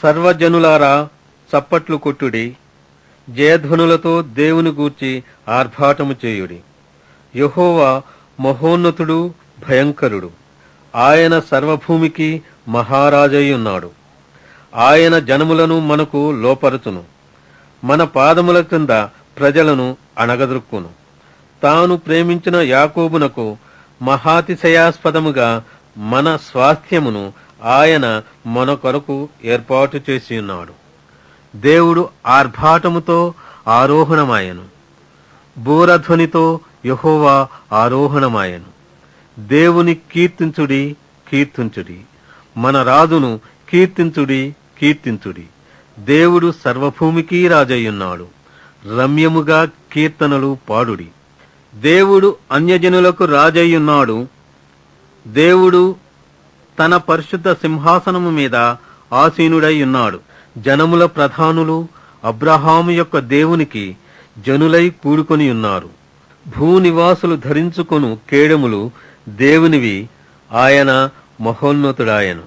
సర్వజనులారా చప్పట్లు కొట్టుడి, జయధ్వనులతో దేవుని గూర్చి ఆర్భాటము చేయుడి. యెహోవా మహోన్నతుడు, భయంకరుడు. ఆయన సర్వభూమికి మహారాజయ్యున్నాడు. ఆయన జనములను మనకు లోపరుచును, మన పాదముల క్రింద ప్రజలను అణగద్రొక్కును. తాను ప్రేమించిన యాకోబునకు మహాతిశయాస్పదముగా మన స్వాస్థ్యమును ఆయన మన కొరకు ఏర్పాటు చేసి ఉన్నాడు. దేవుడు ఆర్భాటముతో ఆరోహణమాయను, బూరధ్వనితో యెహోవా ఆరోహణమాయను. దేవుని కీర్తించుడి, కీర్తించుడి, మన రాజును కీర్తించుడి, కీర్తించుడి. దేవుడు సర్వభూమికి రాజయ్యున్నాడు. రమ్యముగా కీర్తనలు పాడుడి. దేవుడు అన్యజనులకు రాజయ్యున్నాడు. దేవుడు తన పరిశుద్ధ సింహాసనము మీద ఆసీనుడై ఉన్నాడు. జనముల ప్రధానులు అబ్రహాము యొక్క దేవునికి జనులై కూడుకొని ఉన్నారు. భూనివాసులు ధరించుకొను కేడములు దేవునివి, ఆయన మహోన్నతుడాయను.